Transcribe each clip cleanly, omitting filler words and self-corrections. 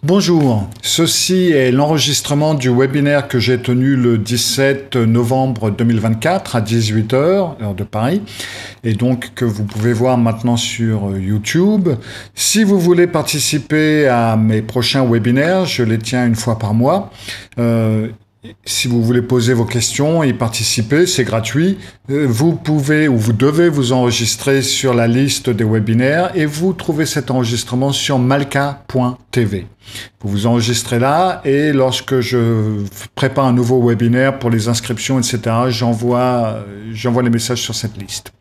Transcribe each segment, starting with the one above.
Bonjour, ceci est l'enregistrement du webinaire que j'ai tenu le 17 novembre 2024 à 18 heures, heure de Paris, et donc que vous pouvez voir maintenant sur YouTube. Si vous voulez participer à mes prochains webinaires, je les tiens une fois par mois. Si vous voulez poser vos questions et y participer, c'est gratuit. Vous pouvez ou vous devez vous enregistrer sur la liste des webinaires et vous trouvez cet enregistrement sur malka.tv. Vous vous enregistrez là et lorsque je prépare un nouveau webinaire pour les inscriptions, etc., j'envoie les messages sur cette liste.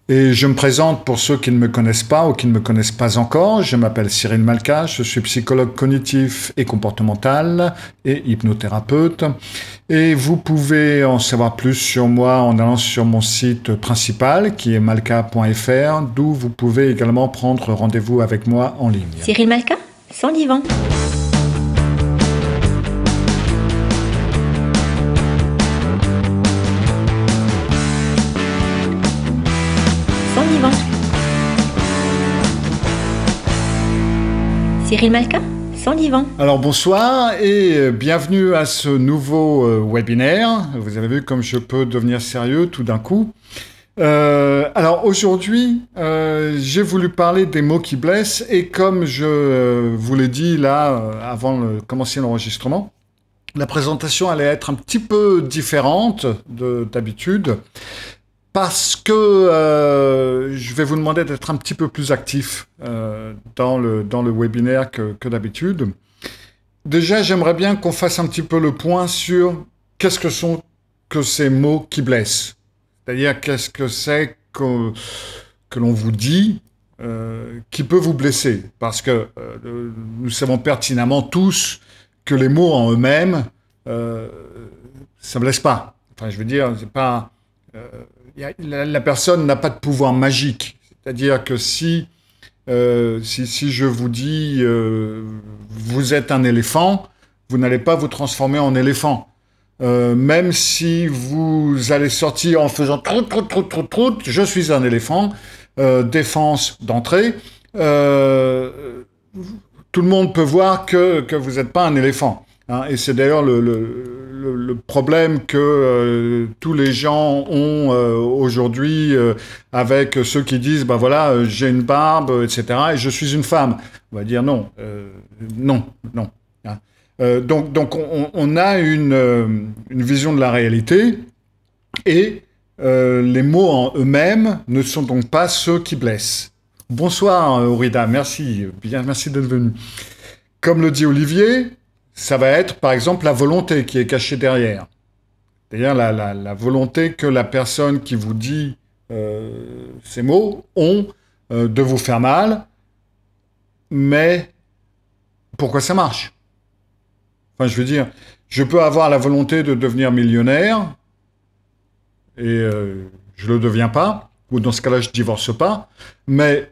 Et je me présente pour ceux qui ne me connaissent pas ou qui ne me connaissent pas encore. Je m'appelle Cyril Malka, je suis psychologue cognitif et comportemental et hypnothérapeute. Et vous pouvez en savoir plus sur moi en allant sur mon site principal qui est malka.fr, d'où vous pouvez également prendre rendez-vous avec moi en ligne. Cyril Malka, sans divan. Cyril Malka, sans divan. Alors bonsoir et bienvenue à ce nouveau webinaire. Vous avez vu comme je peux devenir sérieux tout d'un coup. Alors aujourd'hui, j'ai voulu parler des mots qui blessent et comme je vous l'ai dit là avant de commencer l'enregistrement, la présentation allait être un petit peu différente d'habitude. Parce que je vais vous demander d'être un petit peu plus actif dans le webinaire que d'habitude. Déjà, j'aimerais bien qu'on fasse un petit peu le point sur qu'est-ce que sont que ces mots qui blessent. C'est-à-dire qu'est-ce que c'est que l'on vous dit qui peut vous blesser. Parce que nous savons pertinemment tous que les mots en eux-mêmes, ça ne blesse pas. Enfin, je veux dire, c'est pas... la personne n'a pas de pouvoir magique. C'est-à-dire que si je vous dis vous êtes un éléphant, vous n'allez pas vous transformer en éléphant. Même si vous allez sortir en faisant trout, je suis un éléphant, défense d'entrée, tout le monde peut voir que vous n'êtes pas un éléphant. Hein, et c'est d'ailleurs le problème que tous les gens ont aujourd'hui avec ceux qui disent bah voilà j'ai une barbe etc et je suis une femme. On va dire non, non. Hein. Donc on a une vision de la réalité et les mots en eux-mêmes ne sont donc pas ceux qui blessent. Bonsoir Aurida, merci d'être venu. Comme le dit Olivier, ça va être, par exemple, la volonté qui est cachée derrière. C'est-à-dire la volonté que la personne qui vous dit ces mots ont de vous faire mal, mais pourquoi ça marche? Enfin, je veux dire, je peux avoir la volonté de devenir millionnaire, et je ne le deviens pas, ou dans ce cas-là, je ne divorce pas, mais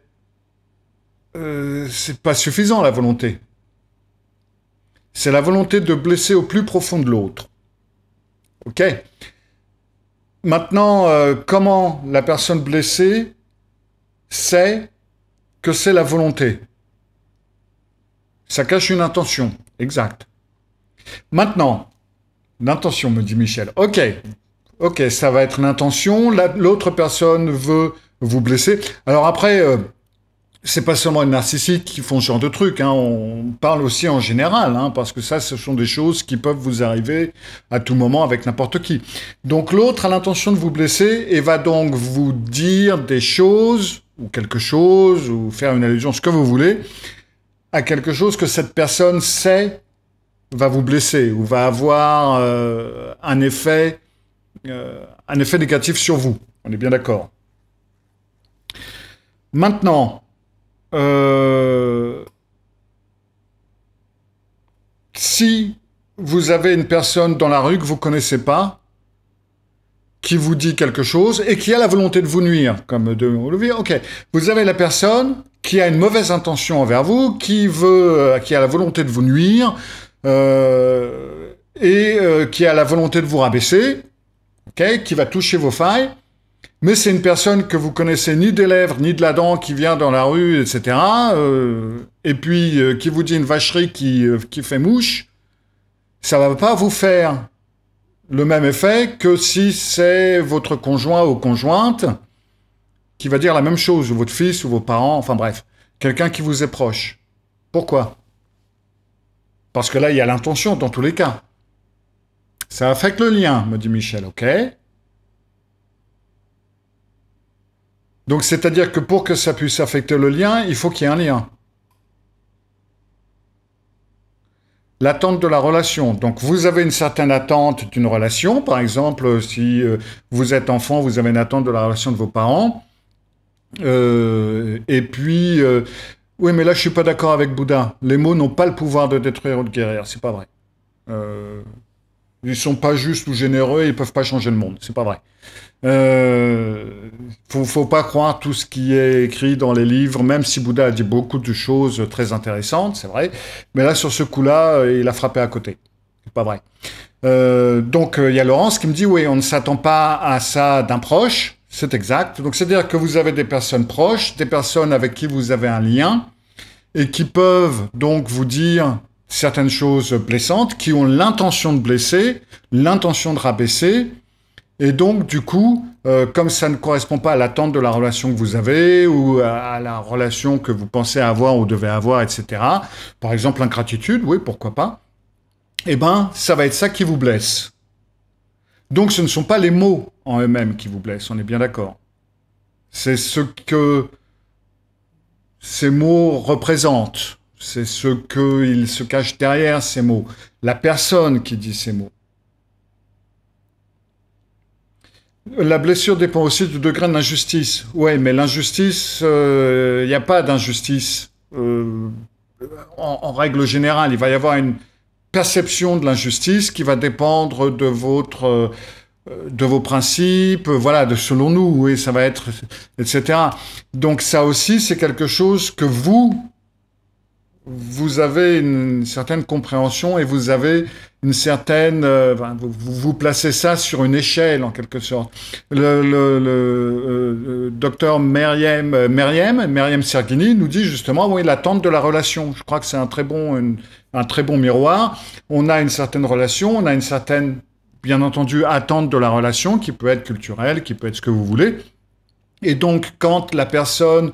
c'est pas suffisant, la volonté. C'est la volonté de blesser au plus profond de l'autre. OK? Maintenant, comment la personne blessée sait que c'est la volonté? Ça cache une intention. Exact. Maintenant, l'intention, me dit Michel. OK, ça va être l'intention. L'autre personne veut vous blesser. Alors après... c'est pas seulement les narcissiques qui font ce genre de trucs, hein. On parle aussi en général, hein, parce que ça, ce sont des choses qui peuvent vous arriver à tout moment avec n'importe qui. Donc l'autre a l'intention de vous blesser et va donc vous dire des choses, ou quelque chose, ou faire une allusion, ce que vous voulez, à quelque chose que cette personne sait va vous blesser, ou va avoir un effet négatif sur vous. On est bien d'accord. Maintenant, si vous avez une personne dans la rue que vous ne connaissez pas, qui vous dit quelque chose et qui a la volonté de vous nuire, comme de Olivier, ok, vous avez la personne qui a une mauvaise intention envers vous, qui a la volonté de vous nuire et qui a la volonté de vous rabaisser, ok, qui va toucher vos failles. Mais c'est une personne que vous connaissez ni des lèvres, ni de la dent, qui vient dans la rue, etc. Et puis qui vous dit une vacherie qui fait mouche, ça va pas vous faire le même effet que si c'est votre conjoint ou conjointe qui va dire la même chose, ou votre fils, ou vos parents, enfin bref, quelqu'un qui vous est proche. Pourquoi? Parce que là, il y a l'intention dans tous les cas. Ça affecte le lien, me dit Michel, ok? Donc, c'est-à-dire que pour que ça puisse affecter le lien, il faut qu'il y ait un lien. L'attente de la relation. Donc, vous avez une certaine attente d'une relation. Par exemple, si vous êtes enfant, vous avez une attente de la relation de vos parents. Et puis, oui, mais là, je suis pas d'accord avec Bouddha. Les mots n'ont pas le pouvoir de détruire ou de guérir. C'est pas vrai. Ils sont pas justes ou généreux, ils peuvent pas changer le monde. C'est pas vrai. Faut pas croire tout ce qui est écrit dans les livres, même si Bouddha a dit beaucoup de choses très intéressantes, c'est vrai. Mais là, sur ce coup-là, il a frappé à côté. C'est pas vrai. Donc, il y a Laurence qui me dit, oui, on ne s'attend pas à ça d'un proche. C'est exact. Donc, c'est-à-dire que vous avez des personnes proches, des personnes avec qui vous avez un lien, et qui peuvent donc vous dire certaines choses blessantes, qui ont l'intention de blesser, l'intention de rabaisser, et donc, du coup, comme ça ne correspond pas à l'attente de la relation que vous avez, ou à la relation que vous pensez avoir ou devez avoir, etc., par exemple, l'ingratitude, oui, pourquoi pas, eh ben, ça va être ça qui vous blesse. Donc, ce ne sont pas les mots en eux-mêmes qui vous blessent, on est bien d'accord. C'est ce que ces mots représentent, c'est ce qu'il se cache derrière ces mots, la personne qui dit ces mots. La blessure dépend aussi du degré de l'injustice. Oui, mais l'injustice, il n'y a pas d'injustice. En règle générale, il va y avoir une perception de l'injustice qui va dépendre de vos principes, voilà, de selon nous, oui, ça va être, etc. Donc ça aussi, c'est quelque chose que vous avez une certaine compréhension et vous avez une certaine... vous placez ça sur une échelle, en quelque sorte. Le docteur Meriem Sergini nous dit justement, oui, l'attente de la relation. Je crois que c'est un très bon miroir. On a une certaine relation, on a une certaine, bien entendu, attente de la relation, qui peut être culturelle, qui peut être ce que vous voulez. Et donc, quand la personne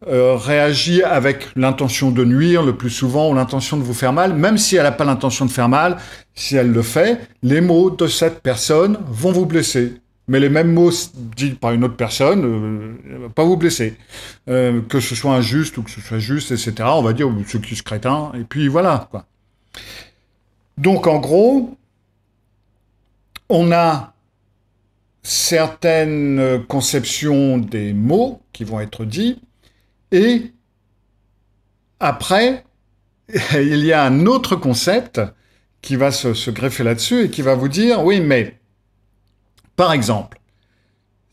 réagit avec l'intention de nuire le plus souvent ou l'intention de vous faire mal, même si elle n'a pas l'intention de faire mal, si elle le fait, les mots de cette personne vont vous blesser. Mais les mêmes mots dits par une autre personne ne vont pas vous blesser. Que ce soit injuste ou que ce soit juste, etc. On va dire, ce qui est crétin, et puis voilà, quoi. Donc, en gros, on a certaines conceptions des mots qui vont être dits, et après, il y a un autre concept qui va se greffer là-dessus et qui va vous dire, oui, mais, par exemple,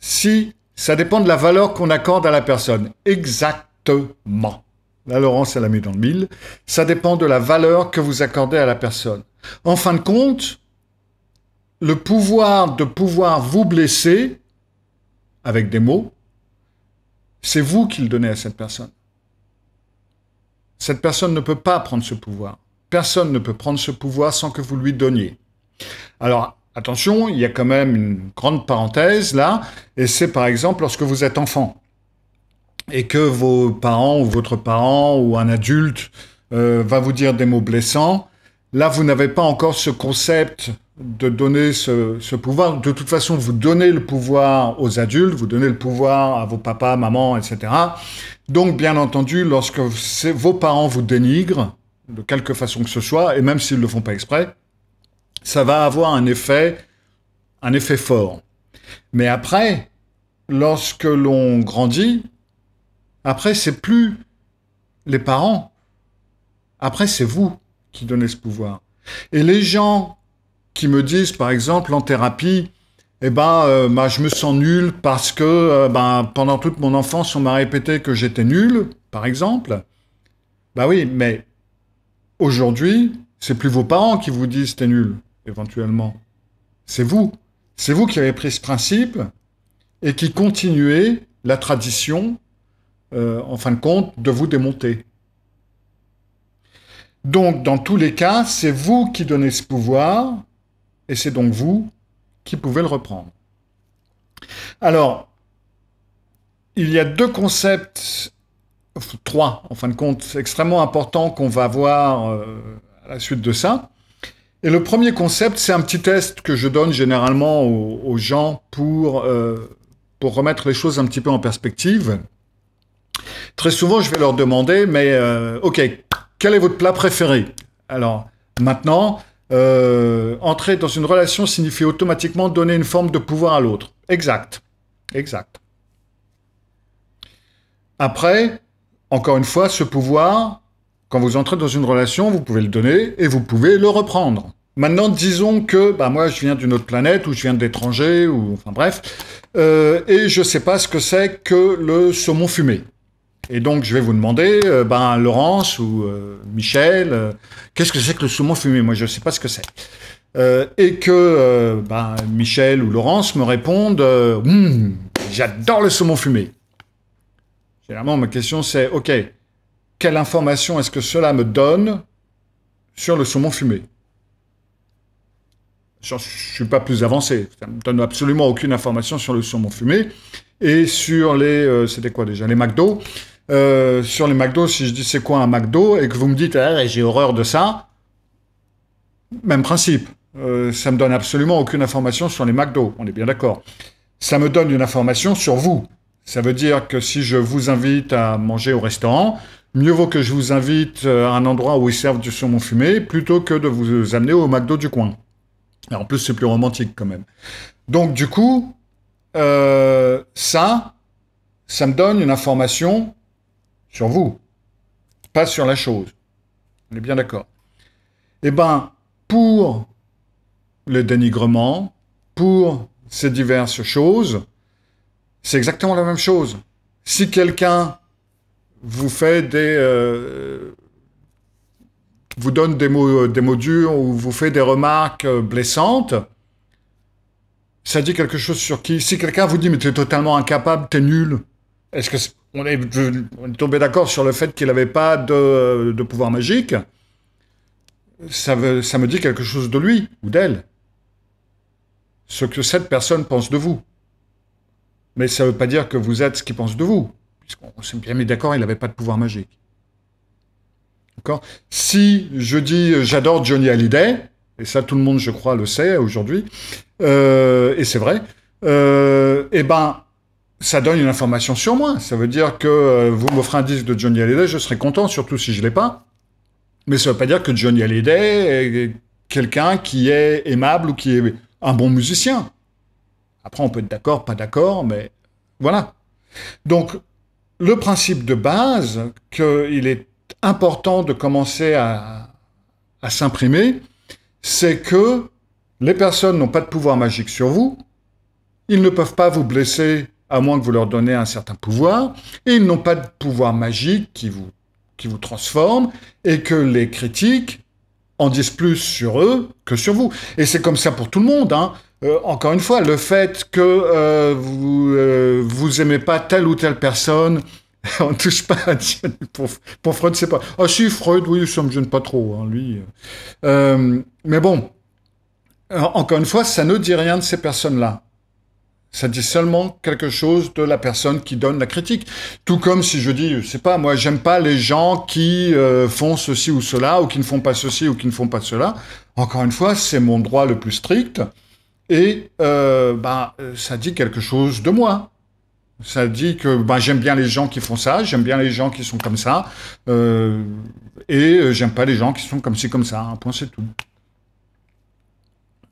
si ça dépend de la valeur qu'on accorde à la personne, exactement. Là, Laurence, elle a mis dans le mille. Ça dépend de la valeur que vous accordez à la personne. En fin de compte, le pouvoir de pouvoir vous blesser avec des mots, c'est vous qui le donnez à cette personne. Cette personne ne peut pas prendre ce pouvoir. Personne ne peut prendre ce pouvoir sans que vous lui donniez. Alors, attention, il y a quand même une grande parenthèse là, et c'est par exemple lorsque vous êtes enfant, et que vos parents ou votre parent ou un adulte va vous dire des mots blessants, là vous n'avez pas encore ce concept de donner ce pouvoir. De toute façon, vous donnez le pouvoir aux adultes, vous donnez le pouvoir à vos papas, mamans, etc. Donc, bien entendu, lorsque vos parents vous dénigrent, de quelque façon que ce soit, et même s'ils ne le font pas exprès, ça va avoir un effet fort. Mais après, lorsque l'on grandit, après, c'est plus les parents. Après, c'est vous qui donnez ce pouvoir. Et les gens qui me disent, par exemple, en thérapie, je me sens nul parce que pendant toute mon enfance, on m'a répété que j'étais nul, par exemple. Bah oui, mais aujourd'hui, c'est plus vos parents qui vous disent t'es nul, éventuellement. C'est vous. C'est vous qui avez pris ce principe et qui continuez la tradition, en fin de compte, de vous démonter. Donc, dans tous les cas, c'est vous qui donnez ce pouvoir, et c'est donc vous qui pouvez le reprendre. Alors, il y a deux concepts, trois, en fin de compte, extrêmement importants qu'on va voir à la suite de ça. Et le premier concept, c'est un petit test que je donne généralement aux gens pour remettre les choses un petit peu en perspective. Très souvent, je vais leur demander, mais ok, quel est votre plat préféré? Alors, maintenant, entrer dans une relation signifie automatiquement donner une forme de pouvoir à l'autre. Exact. Exact. Après, encore une fois, ce pouvoir, quand vous entrez dans une relation, vous pouvez le donner et vous pouvez le reprendre. Maintenant, disons que bah, moi, je viens d'une autre planète ou je viens de l'étranger, ou enfin bref, et je ne sais pas ce que c'est que le saumon fumé. Et donc, je vais vous demander, ben, Laurence ou Michel, qu'est-ce que c'est que le saumon fumé? Moi, je ne sais pas ce que c'est. Et que ben, Michel ou Laurence me répondent, j'adore le saumon fumé. Généralement, ma question c'est, ok, quelle information est-ce que cela me donne sur le saumon fumé? Je ne suis pas plus avancé. Ça ne me donne absolument aucune information sur le saumon fumé. Et sur les... c'était quoi déjà? Les McDo. Sur les McDo, si je dis c'est quoi un McDo et que vous me dites ah, j'ai horreur de ça, même principe. Ça me donne absolument aucune information sur les McDo. On est bien d'accord. Ça me donne une information sur vous. Ça veut dire que si je vous invite à manger au restaurant, mieux vaut que je vous invite à un endroit où ils servent du saumon fumé plutôt que de vous amener au McDo du coin. Et en plus, c'est plus romantique quand même. Donc du coup, ça me donne une information sur vous, pas sur la chose. On est bien d'accord. Eh bien, pour le dénigrement, pour ces diverses choses, c'est exactement la même chose. Si quelqu'un vous fait vous donne des mots durs ou vous fait des remarques blessantes, ça dit quelque chose sur qui? Si quelqu'un vous dit mais tu es totalement incapable, tu es nul, est-ce que on est tombé d'accord sur le fait qu'il n'avait pas de pouvoir magique? Ça me dit quelque chose de lui ou d'elle. Ce que cette personne pense de vous. Mais ça ne veut pas dire que vous êtes ce qu'il pense de vous. Puisqu'on s'est bien mis d'accord, il n'avait pas de pouvoir magique. D'accord? Si je dis j'adore Johnny Hallyday, et ça tout le monde je crois le sait aujourd'hui, et c'est vrai, eh ben ça donne une information sur moi. Ça veut dire que vous m'offrez un disque de Johnny Hallyday, je serai content, surtout si je ne l'ai pas. Mais ça ne veut pas dire que Johnny Hallyday est quelqu'un qui est aimable ou qui est un bon musicien. Après, on peut être d'accord, pas d'accord, mais voilà. Donc, le principe de base, qu'il est important de commencer à s'imprimer, c'est que les personnes n'ont pas de pouvoir magique sur vous, ils ne peuvent pas vous blesser à moins que vous leur donniez un certain pouvoir, et ils n'ont pas de pouvoir magique qui vous transforme, et que les critiques en disent plus sur eux que sur vous. Et c'est comme ça pour tout le monde, hein. Encore une fois, le fait que vous aimez pas telle ou telle personne, on ne touche pas à Dieu. Pour Freud, c'est pas... Ah si, Freud, oui, ça me gêne pas trop, hein, lui. Mais bon, encore une fois, ça ne dit rien de ces personnes-là. Ça dit seulement quelque chose de la personne qui donne la critique. Tout comme si je dis, je sais pas, moi, j'aime pas les gens qui font ceci ou cela, ou qui ne font pas ceci ou qui ne font pas cela. Encore une fois, c'est mon droit le plus strict. Et ça dit quelque chose de moi. Ça dit que j'aime bien les gens qui font ça, j'aime bien les gens qui sont comme ça, et j'aime pas les gens qui sont comme ci, comme ça. Un point, c'est tout.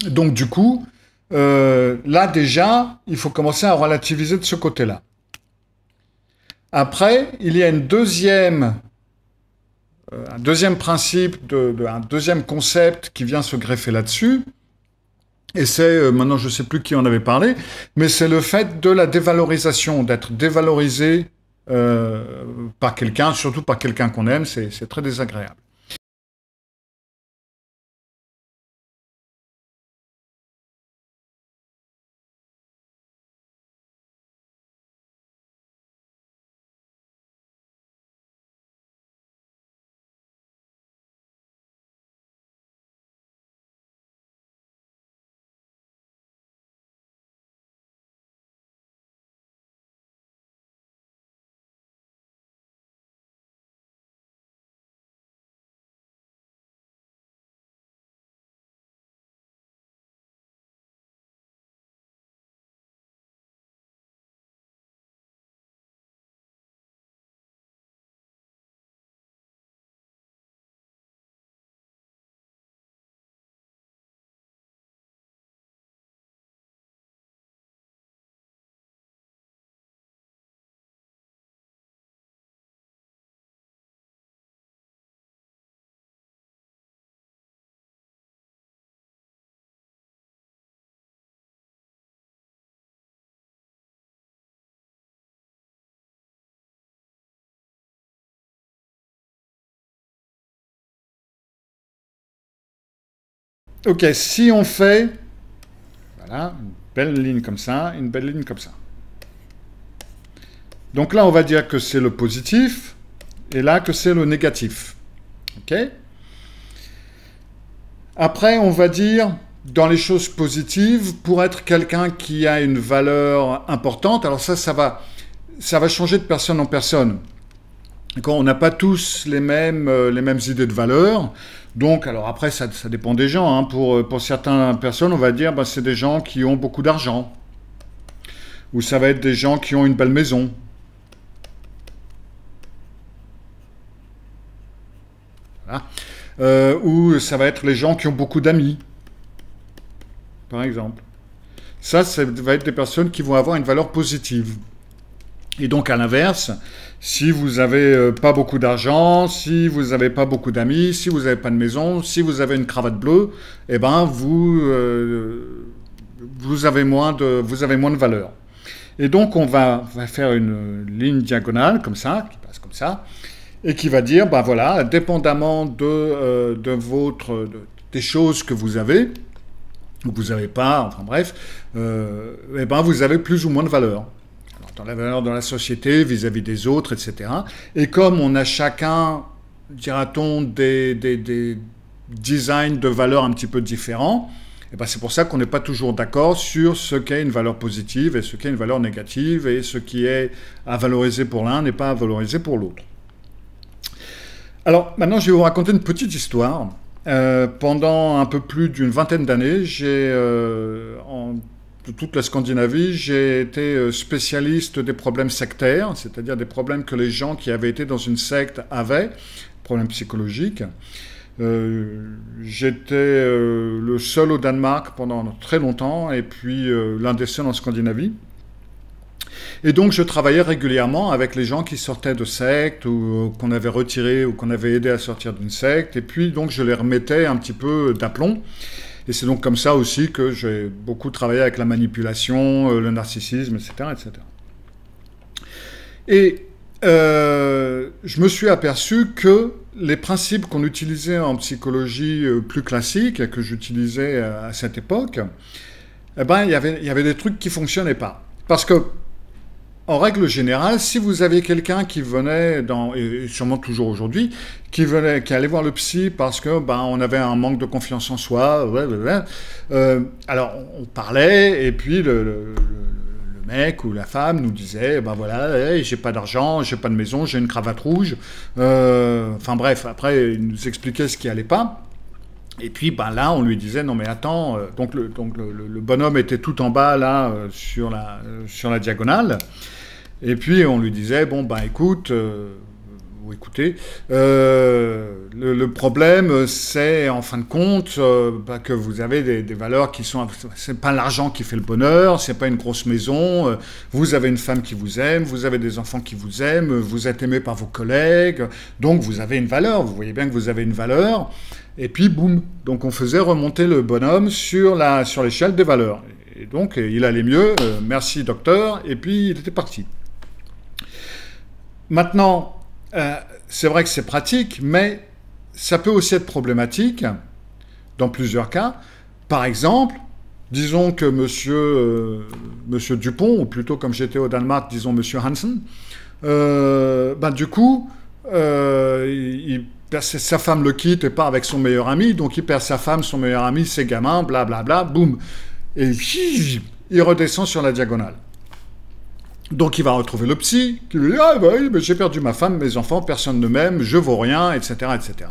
Donc du coup, là déjà, il faut commencer à relativiser de ce côté-là. Après, il y a un deuxième principe, un deuxième concept qui vient se greffer là-dessus, et c'est, maintenant je ne sais plus qui en avait parlé, mais c'est le fait de la dévalorisation, d'être dévalorisé par quelqu'un, surtout par quelqu'un qu'on aime, c'est très désagréable. ok, si on fait, voilà, une belle ligne comme ça, une belle ligne comme ça. Donc là, on va dire que c'est le positif, et là que c'est le négatif. Ok? Après, on va dire, dans les choses positives, pour être quelqu'un qui a une valeur importante, alors ça va changer de personne en personne. On n'a pas tous les mêmes idées de valeur. Donc, alors après, ça dépend des gens. Hein. Pour certaines personnes, on va dire, c'est des gens qui ont beaucoup d'argent. Ou ça va être des gens qui ont une belle maison. Voilà. Ou ça va être les gens qui ont beaucoup d'amis, par exemple. Ça va être des personnes qui vont avoir une valeur positive. Et donc, à l'inverse, si vous n'avez pas beaucoup d'argent, si vous n'avez pas beaucoup d'amis, si vous n'avez pas de maison, si vous avez une cravate bleue, eh ben, vous avez moins de valeur. Et donc, on va faire une ligne diagonale, comme ça, qui passe comme ça, et qui va dire, ben voilà, dépendamment des choses que vous avez, ou que vous n'avez pas, enfin bref, eh ben, vous avez plus ou moins de valeur. Dans la valeur dans la société, vis-à-vis des autres, etc. Et comme on a chacun, dira-t-on, des designs de valeurs un petit peu différents, et ben c'est pour ça qu'on n'est pas toujours d'accord sur ce qu'est une valeur positive et ce qu'est une valeur négative, et ce qui est à valoriser pour l'un n'est pas à valoriser pour l'autre. Alors, maintenant, je vais vous raconter une petite histoire. Pendant un peu plus d'une vingtaine d'années, de toute la Scandinavie, j'ai été spécialiste des problèmes sectaires, c'est-à-dire des problèmes que les gens qui avaient été dans une secte avaient, problèmes psychologiques. J'étais le seul au Danemark pendant très longtemps, et puis l'un des seuls en Scandinavie. Et donc, je travaillais régulièrement avec les gens qui sortaient de sectes, ou qu'on avait retirés, ou qu'on avait aidé à sortir d'une secte, et puis donc je les remettais un petit peu d'aplomb. Et c'est donc comme ça aussi que j'ai beaucoup travaillé avec la manipulation, le narcissisme, etc. etc. Et je me suis aperçu que les principes qu'on utilisait en psychologie plus classique, et que j'utilisais à cette époque, eh ben, il y avait des trucs qui ne fonctionnaient pas. Parce que, en règle générale, si vous aviez quelqu'un qui venait, et sûrement toujours aujourd'hui, qui allait voir le psy parce que on avait un manque de confiance en soi, alors on parlait, et puis le mec ou la femme nous disait, voilà, j'ai pas d'argent, j'ai pas de maison, j'ai une cravate rouge, enfin bref, après il nous expliquait ce qui allait pas. Et puis là, on lui disait, non mais attends, donc le bonhomme était tout en bas là, sur la diagonale, et puis on lui disait, écoute, écoutez, le problème, c'est en fin de compte que vous avez des valeurs qui sont, c'est pas l'argent qui fait le bonheur, c'est pas une grosse maison, vous avez une femme qui vous aime, vous avez des enfants qui vous aiment, vous êtes aimé par vos collègues, donc vous avez une valeur, vous voyez bien que vous avez une valeur. Et puis, boum, donc on faisait remonter le bonhomme sur l'échelle des valeurs. Et donc, il allait mieux, merci docteur, et puis il était parti. Maintenant, c'est vrai que c'est pratique, mais ça peut aussi être problématique dans plusieurs cas. Par exemple, disons que monsieur Dupont, ou plutôt comme j'étais au Danemark, disons monsieur Hansen, du coup, sa femme le quitte et part avec son meilleur ami, donc il perd sa femme, son meilleur ami, ses gamins, blablabla, boum. Et il redescend sur la diagonale. Donc il va retrouver le psy, qui lui dit « Ah oui, mais j'ai perdu ma femme, mes enfants, personne ne m'aime, je vaux rien, etc. etc. »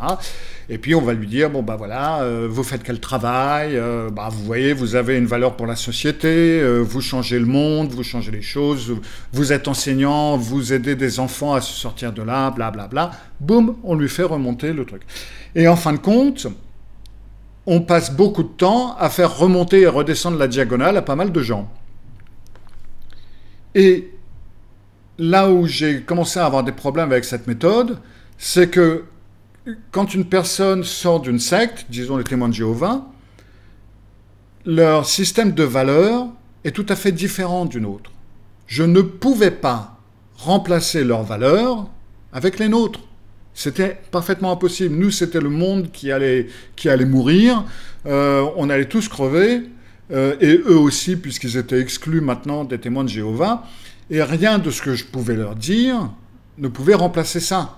Et puis on va lui dire « Bon voilà, vous faites quel travail, vous voyez, vous avez une valeur pour la société, vous changez le monde, vous changez les choses, vous êtes enseignant, vous aidez des enfants à se sortir de là, blablabla. » Boum, on lui fait remonter le truc. Et en fin de compte, on passe beaucoup de temps à faire remonter et redescendre la diagonale à pas mal de gens. Et là où j'ai commencé à avoir des problèmes avec cette méthode, c'est que quand une personne sort d'une secte, disons les témoins de Jéhovah, leur système de valeurs est tout à fait différent d'une autre. Je ne pouvais pas remplacer leurs valeurs avec les nôtres. C'était parfaitement impossible. Nous, c'était le monde qui allait mourir. on allait tous crever, et eux aussi, puisqu'ils étaient exclus maintenant des témoins de Jéhovah, et rien de ce que je pouvais leur dire ne pouvait remplacer ça.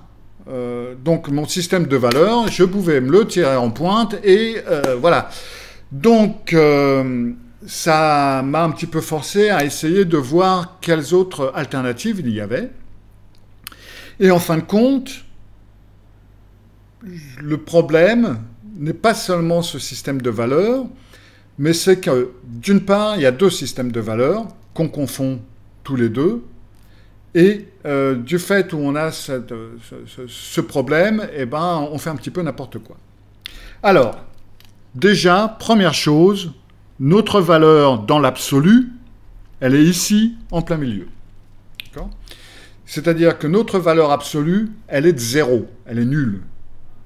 Donc mon système de valeurs, je pouvais me le tirer en pointe, et voilà. Donc ça m'a un petit peu forcé à essayer de voir quelles autres alternatives il y avait. Et en fin de compte, le problème n'est pas seulement ce système de valeurs, mais c'est que, d'une part, il y a deux systèmes de valeurs qu'on confond tous les deux, et du fait où on a ce problème, eh ben, on fait un petit peu n'importe quoi. Alors, déjà, première chose, notre valeur dans l'absolu, elle est ici, en plein milieu. D'accord ? C'est-à-dire que notre valeur absolue, elle est de 0, elle est nulle.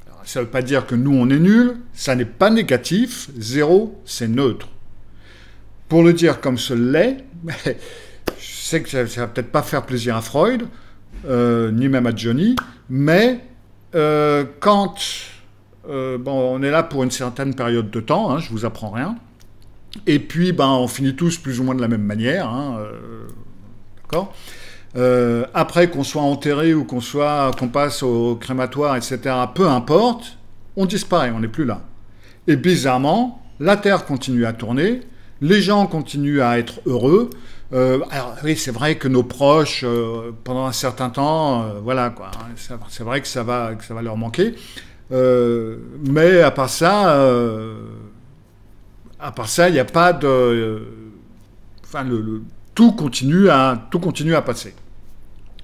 Alors, ça ne veut pas dire que nous, on est nul, ça n'est pas négatif, 0, c'est neutre. Pour le dire comme ce l'est, je sais que ça ne va peut-être pas faire plaisir à Freud, ni même à Johnny, mais quand on est là pour une certaine période de temps, hein, je ne vous apprends rien, et puis on finit tous plus ou moins de la même manière, hein, d'accord ? Après qu'on soit enterré ou qu'on passe au crématoire, etc., peu importe, on disparaît, on n'est plus là. Et bizarrement, la Terre continue à tourner, les gens continuent à être heureux. Alors oui, c'est vrai que nos proches, pendant un certain temps, voilà quoi, hein, c'est vrai que ça va leur manquer. Mais à part ça, il n'y a pas de, tout continue à passer.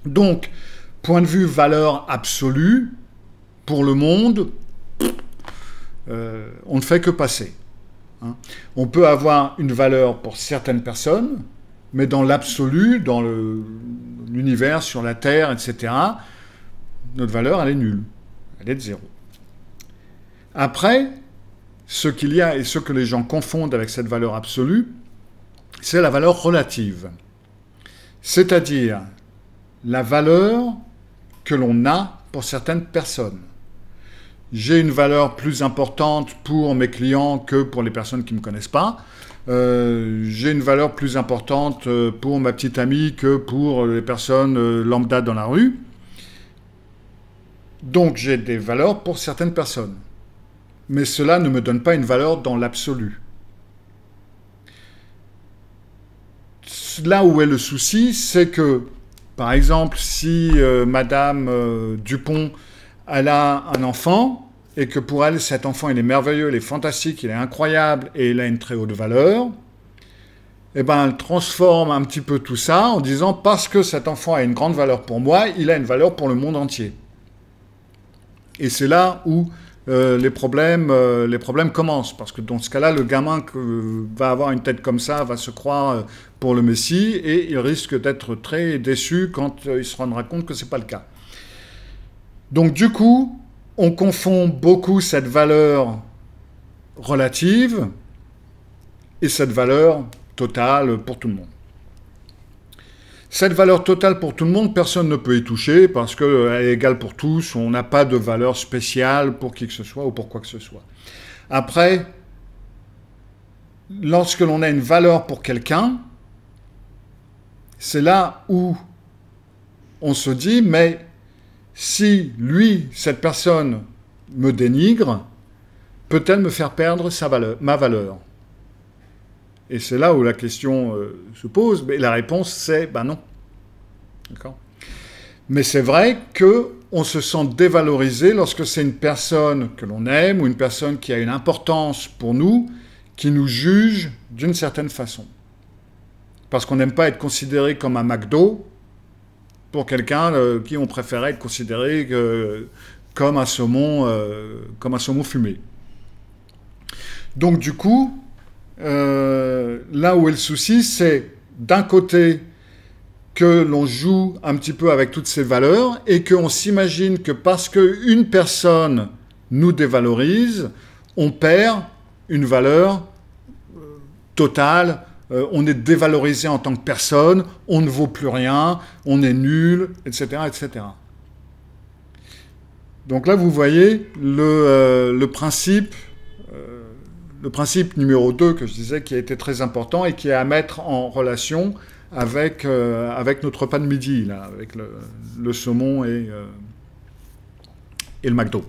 Donc, point de vue valeur absolue, pour le monde, on ne fait que passer. Hein. On peut avoir une valeur pour certaines personnes, mais dans l'absolu, dans l'univers, sur la Terre, etc., notre valeur, elle est nulle. Elle est de 0. Après, ce qu'il y a et ce que les gens confondent avec cette valeur absolue, c'est la valeur relative. C'est-à-dire la valeur que l'on a pour certaines personnes. J'ai une valeur plus importante pour mes clients que pour les personnes qui ne me connaissent pas. J'ai une valeur plus importante pour ma petite amie que pour les personnes lambda dans la rue. Donc j'ai des valeurs pour certaines personnes. Mais cela ne me donne pas une valeur dans l'absolu. Là où est le souci, c'est que, par exemple, si Madame Dupont, elle a un enfant, et que pour elle, cet enfant, il est merveilleux, il est fantastique, il est incroyable, et il a une très haute valeur, eh ben, elle transforme un petit peu tout ça en disant, parce que cet enfant a une grande valeur pour moi, il a une valeur pour le monde entier. Et c'est là où les problèmes commencent, parce que dans ce cas-là, le gamin va avoir une tête comme ça, va se croire pour le Messie, et il risque d'être très déçu quand il se rendra compte que ce n'est pas le cas. Donc du coup, on confond beaucoup cette valeur relative et cette valeur totale pour tout le monde. Cette valeur totale pour tout le monde, personne ne peut y toucher parce qu'elle est égale pour tous, on n'a pas de valeur spéciale pour qui que ce soit ou pour quoi que ce soit. Après, lorsque l'on a une valeur pour quelqu'un, c'est là où on se dit, mais si lui, cette personne, me dénigre, peut-elle me faire perdre ma valeur ? Et c'est là où la question se pose, mais la réponse c'est non. D'accord ? Mais c'est vrai qu'on se sent dévalorisé lorsque c'est une personne que l'on aime ou une personne qui a une importance pour nous, qui nous juge d'une certaine façon. Parce qu'on n'aime pas être considéré comme un McDo pour quelqu'un qui on préférait être considéré comme un saumon fumé. Donc du coup, là où est le souci, c'est d'un côté que l'on joue un petit peu avec toutes ces valeurs et qu'on s'imagine que parce qu'une personne nous dévalorise, on perd une valeur totale, on est dévalorisé en tant que personne, on ne vaut plus rien, on est nul, etc., etc. Donc là, vous voyez le principe le principe numéro 2 que je disais qui a été très important et qui est à mettre en relation avec notre repas de midi, là, avec le saumon et le McDo.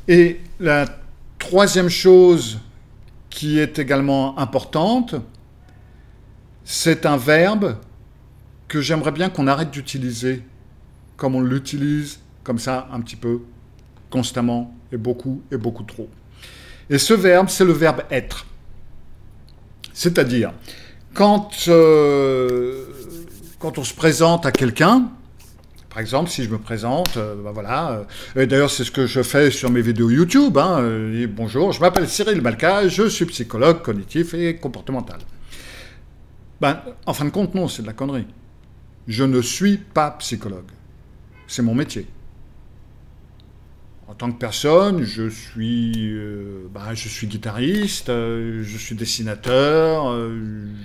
Et la troisième chose qui est également importante, c'est un verbe que j'aimerais bien qu'on arrête d'utiliser comme on l'utilise, comme ça, un petit peu, constamment, et beaucoup trop. Et ce verbe, c'est le verbe être. C'est-à-dire, quand on se présente à quelqu'un, par exemple, si je me présente, voilà, et d'ailleurs c'est ce que je fais sur mes vidéos YouTube, bonjour, je m'appelle Cyril Malka, je suis psychologue cognitif et comportemental. En fin de compte, non, c'est de la connerie. Je ne suis pas psychologue. C'est mon métier. En tant que personne, je suis guitariste, je suis dessinateur,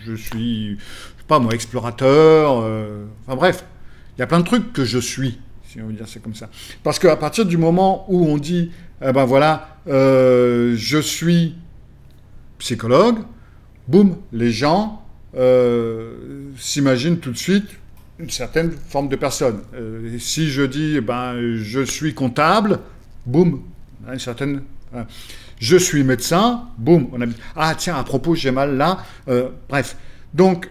je suis, je sais pas moi, explorateur, enfin bref. Il y a plein de trucs que je suis, si on veut dire c'est comme ça. Parce qu'à partir du moment où on dit, je suis psychologue, boum, les gens s'imaginent tout de suite une certaine forme de personne. Si je dis, je suis comptable, boum, une certaine... je suis médecin, boum, on a dit, ah tiens, à propos, j'ai mal là. Bref, donc,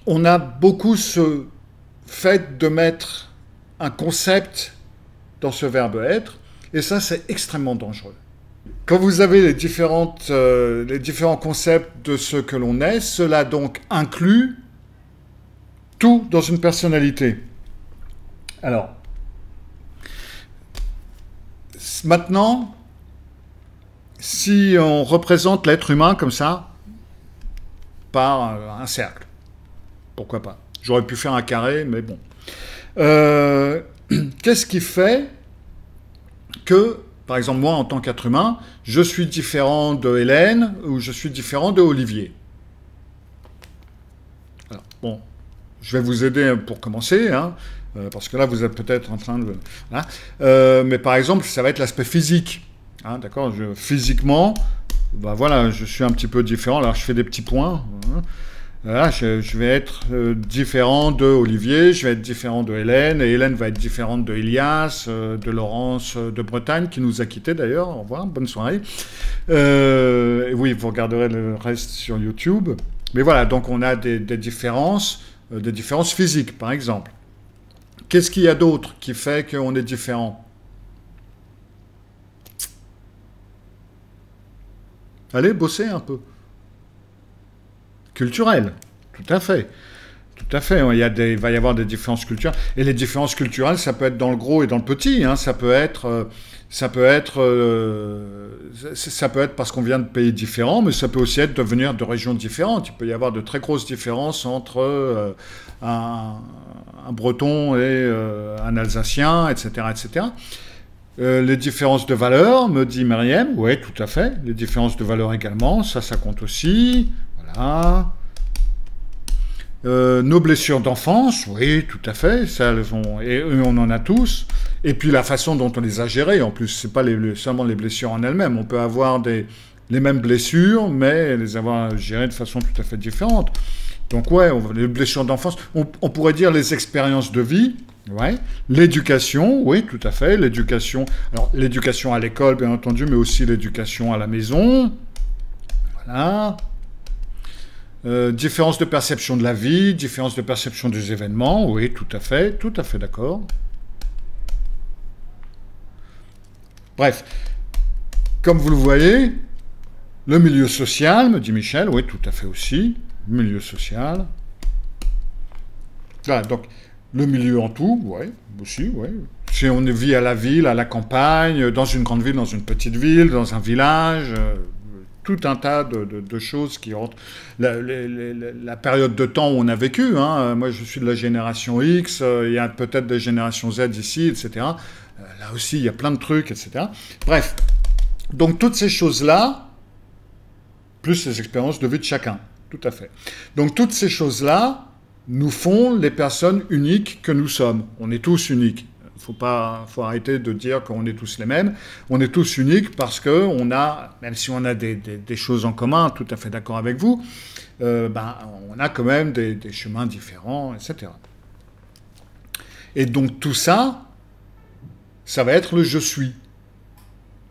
on a beaucoup ce fait de mettre un concept dans ce verbe être, et ça, c'est extrêmement dangereux. Quand vous avez les différents concepts de ce que l'on est, cela donc inclut tout dans une personnalité. Alors, maintenant, si on représente l'être humain comme ça, par un cercle, pourquoi pas? J'aurais pu faire un carré, mais bon. Qu'est-ce qui fait que, par exemple, moi, en tant qu'être humain, je suis différent de Hélène ou je suis différent de Olivier? Alors, bon, je vais vous aider pour commencer, parce que là, vous êtes peut-être en train de... mais par exemple, ça va être l'aspect physique. D'accord, physiquement, voilà, je suis un petit peu différent. Alors, je fais des petits points. Là, je vais être différent de Olivier, je vais être différent de Hélène, et Hélène va être différente de Elias, de Laurence de Bretagne, qui nous a quittés d'ailleurs. Au revoir, bonne soirée. Et oui, vous regarderez le reste sur YouTube. Mais voilà, donc on a des différences physiques, par exemple. Qu'est-ce qu'il y a d'autre qui fait qu'on est différent? Allez, bossez un peu. Culturel, tout à fait. Tout à fait, il va y avoir des différences culturelles. Et les différences culturelles, ça peut être dans le gros et dans le petit. Ça peut être parce qu'on vient de pays différents, mais ça peut aussi être de venir de régions différentes. Il peut y avoir de très grosses différences entre un Breton et un Alsacien, etc., etc. Les différences de valeur, me dit Myriam. Oui, tout à fait. Les différences de valeur également, ça compte aussi. Voilà. Nos blessures d'enfance, oui, tout à fait, ça, et on en a tous. Et puis la façon dont on les a gérées, en plus, c'est pas seulement les blessures en elles-mêmes. On peut avoir les mêmes blessures, mais les avoir gérées de façon tout à fait différente. Donc ouais, les blessures d'enfance, on pourrait dire les expériences de vie, ouais. L'éducation, oui, tout à fait, l'éducation. Alors l'éducation à l'école, bien entendu, mais aussi l'éducation à la maison. Voilà. Différence de perception de la vie, différence de perception des événements, oui, tout à fait d'accord. Bref, comme vous le voyez, le milieu social, me dit Michel, oui, tout à fait aussi, milieu social. Voilà, donc, le milieu en tout, oui, aussi, oui. Si on vit à la ville, à la campagne, dans une grande ville, dans une petite ville, dans un village... tout un tas de choses qui rentrent. La période de temps où on a vécu, moi je suis de la génération X, il y a peut-être des générations Z ici, etc. Là aussi, il y a plein de trucs, etc. Bref, donc toutes ces choses-là, plus les expériences de vie de chacun, tout à fait. Donc toutes ces choses-là nous font les personnes uniques que nous sommes. On est tous uniques. faut arrêter de dire qu'on est tous les mêmes. On est tous uniques parce que on a, même si on a des choses en commun, tout à fait d'accord avec vous, on a quand même des chemins différents, etc. Et donc tout ça, ça va être le je suis,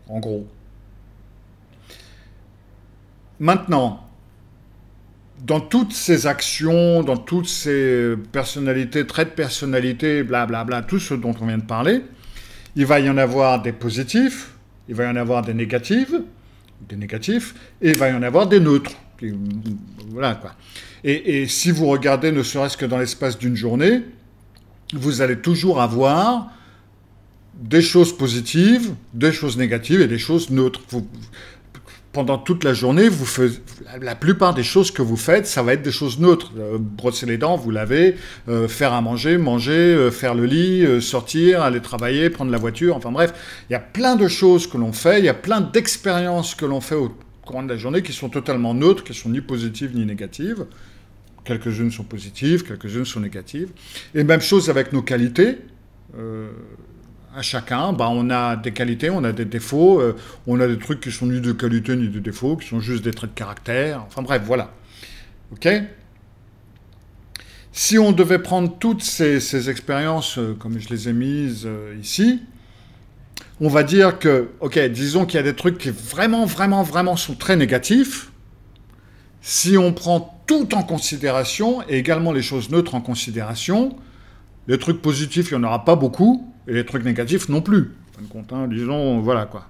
en gros. Maintenant, dans toutes ces actions, dans toutes ces personnalités, traits de personnalité, blablabla, tout ce dont on vient de parler, il va y en avoir des positifs, il va y en avoir des négatifs, et il va y en avoir des neutres. Voilà, quoi. Et si vous regardez, ne serait-ce que dans l'espace d'une journée, vous allez toujours avoir des choses positives, des choses négatives et des choses neutres. Pendant toute la journée, la plupart des choses que vous faites, ça va être des choses neutres. Brosser les dents, vous lavez, faire à manger, faire le lit, sortir, aller travailler, prendre la voiture, enfin bref. Il y a plein de choses que l'on fait, il y a plein d'expériences que l'on fait au courant de la journée qui sont totalement neutres, qui sont ni positives ni négatives. Quelques-unes sont positives, quelques-unes sont négatives. Et même chose avec nos qualités. À chacun, on a des qualités, on a des défauts, on a des trucs qui sont ni de qualité ni de défauts, qui sont juste des traits de caractère. Enfin bref, voilà. OK ? Si on devait prendre toutes ces expériences, comme je les ai mises ici, on va dire que, OK, disons qu'il y a des trucs qui vraiment sont très négatifs. Si on prend tout en considération, et également les choses neutres en considération, les trucs positifs, il n'y en aura pas beaucoup, et les trucs négatifs non plus. En fin de compte, hein, disons, voilà quoi.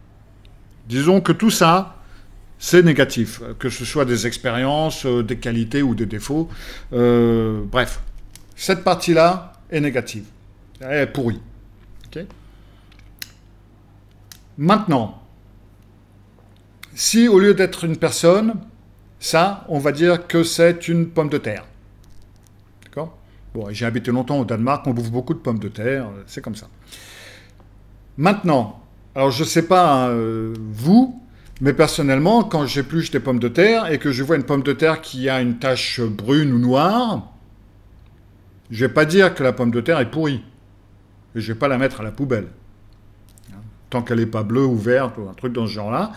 Disons que tout ça, c'est négatif. Que ce soit des expériences, des qualités ou des défauts. Bref, cette partie-là est négative. Elle est pourrie. Okay ? Maintenant, si au lieu d'être une personne, ça, on va dire que c'est une pomme de terre. D'accord ? Bon, j'ai habité longtemps au Danemark, on bouffe beaucoup de pommes de terre, c'est comme ça. Maintenant, alors je ne sais pas vous, mais personnellement, quand j'épluche des pommes de terre et que je vois une pomme de terre qui a une tache brune ou noire, je ne vais pas dire que la pomme de terre est pourrie. Et je ne vais pas la mettre à la poubelle. Tant qu'elle n'est pas bleue ou verte ou un truc dans ce genre-là,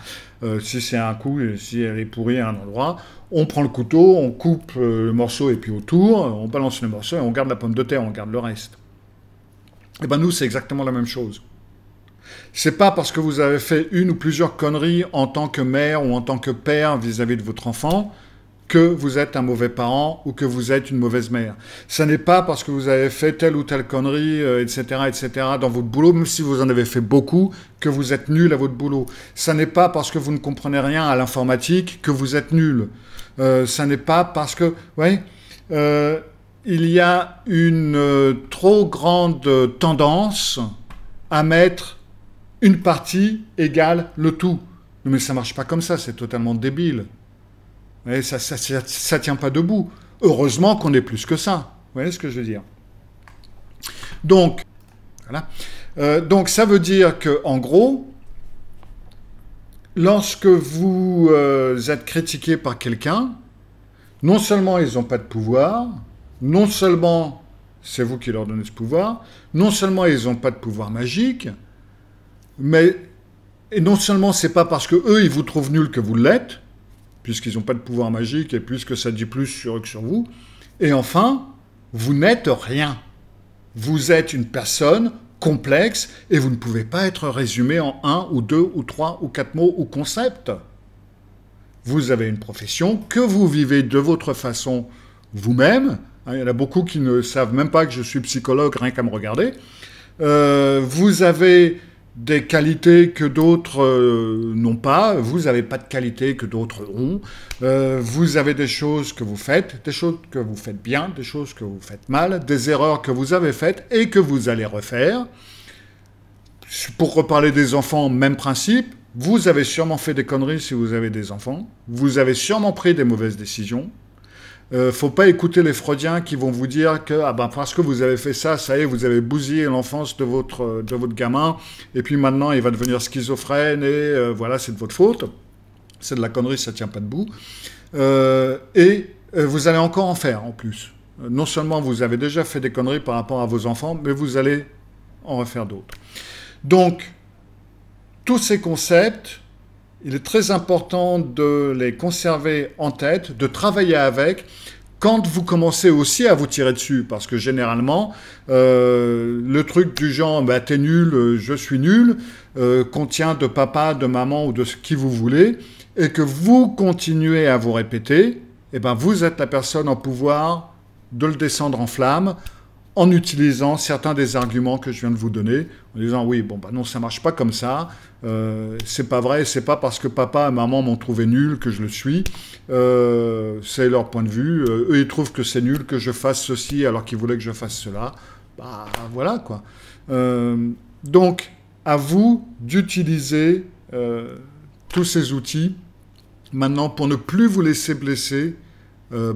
si c'est un coup, si elle est pourrie à un endroit, on prend le couteau, on coupe le morceau et puis autour, on balance le morceau et on garde la pomme de terre, on garde le reste. Et bien nous, c'est exactement la même chose. C'est pas parce que vous avez fait une ou plusieurs conneries en tant que mère ou en tant que père vis-à-vis de votre enfant que vous êtes un mauvais parent ou que vous êtes une mauvaise mère. Ce n'est pas parce que vous avez fait telle ou telle connerie, etc., dans votre boulot, même si vous en avez fait beaucoup, que vous êtes nul à votre boulot. Ce n'est pas parce que vous ne comprenez rien à l'informatique que vous êtes nul. Ce n'est pas parce que... Ouais, il y a une trop grande tendance à mettre une partie égale le tout. Mais ça ne marche pas comme ça, c'est totalement débile. Et ça tient pas debout. Heureusement qu'on est plus que ça. Vous voyez ce que je veux dire ? Donc, voilà. Donc ça veut dire que, en gros, lorsque vous êtes critiqué par quelqu'un, non seulement ils n'ont pas de pouvoir, non seulement c'est vous qui leur donnez ce pouvoir, non seulement ils n'ont pas de pouvoir magique, mais et non seulement c'est pas parce que eux ils vous trouvent nul que vous l'êtes, puisqu'ils n'ont pas de pouvoir magique et puisque ça dit plus sur eux que sur vous. Et enfin, vous n'êtes rien. Vous êtes une personne complexe et vous ne pouvez pas être résumé en 1 ou 2 ou 3 ou 4 mots ou concepts. Vous avez une profession que vous vivez de votre façon vous-même. Il y en a beaucoup qui ne savent même pas que je suis psychologue, rien qu'à me regarder. Vous avez des qualités que d'autres n'ont pas, vous n'avez pas de qualités que d'autres ont, vous avez des choses que vous faites, des choses que vous faites bien, des choses que vous faites mal, des erreurs que vous avez faites et que vous allez refaire. Pour reparler des enfants, même principe, vous avez sûrement fait des conneries si vous avez des enfants, vous avez sûrement pris des mauvaises décisions. Faut pas écouter les Freudiens qui vont vous dire que parce que vous avez fait ça, ça y est, vous avez bousillé l'enfance de votre gamin, et puis maintenant il va devenir schizophrène, et voilà, c'est de votre faute. C'est de la connerie, ça tient pas debout. Vous allez encore en faire, en plus. Non seulement vous avez déjà fait des conneries par rapport à vos enfants, mais vous allez en refaire d'autres. Donc, tous ces concepts, il est très important de les conserver en tête, de travailler avec, quand vous commencez aussi à vous tirer dessus, parce que généralement, le truc du genre bah, « t'es nul, je suis nul », contient de papa, de maman ou de qui vous voulez, et que vous continuez à vous répéter, eh ben vous êtes la personne en pouvoir de le descendre en flammes en utilisant certains des arguments que je viens de vous donner, en disant « oui, bon, bah non, ça marche pas comme ça, c'est pas vrai, c'est pas parce que papa et maman m'ont trouvé nul que je le suis, c'est leur point de vue, eux ils trouvent que c'est nul que je fasse ceci alors qu'ils voulaient que je fasse cela, bah voilà quoi. » Donc, à vous d'utiliser tous ces outils maintenant pour ne plus vous laisser blesser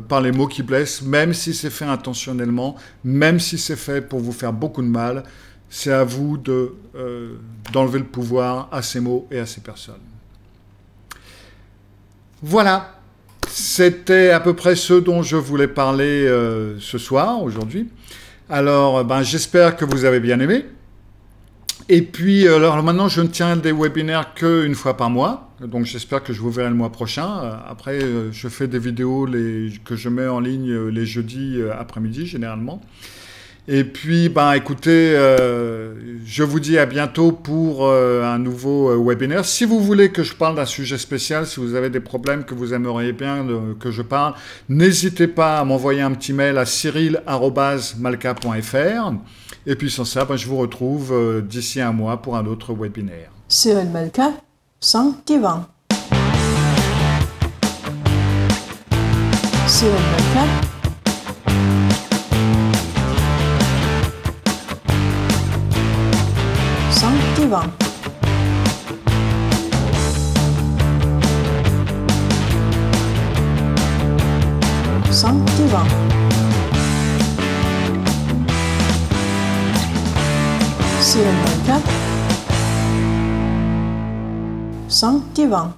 par les mots qui blessent, même si c'est fait intentionnellement, même si c'est fait pour vous faire beaucoup de mal, c'est à vous d'enlever le pouvoir à ces mots et à ces personnes. Voilà, c'était à peu près ce dont je voulais parler ce soir, aujourd'hui. Alors, ben, j'espère que vous avez bien aimé. Et puis, alors maintenant, je ne tiens des webinaires qu'une fois par mois. Donc, j'espère que je vous verrai le mois prochain. Après, je fais des vidéos que je mets en ligne les jeudis après-midi, généralement. Et puis, ben, écoutez, je vous dis à bientôt pour un nouveau webinaire. Si vous voulez que je parle d'un sujet spécial, si vous avez des problèmes que vous aimeriez bien que je parle, n'hésitez pas à m'envoyer un petit mail à cyril@malka.fr. Et puis sans ça, ben, je vous retrouve d'ici un mois pour un autre webinaire. Cyril Malka, sans divan. Cyril Malka. Sans divan. Sans divan. Cyril Malka, sans divan.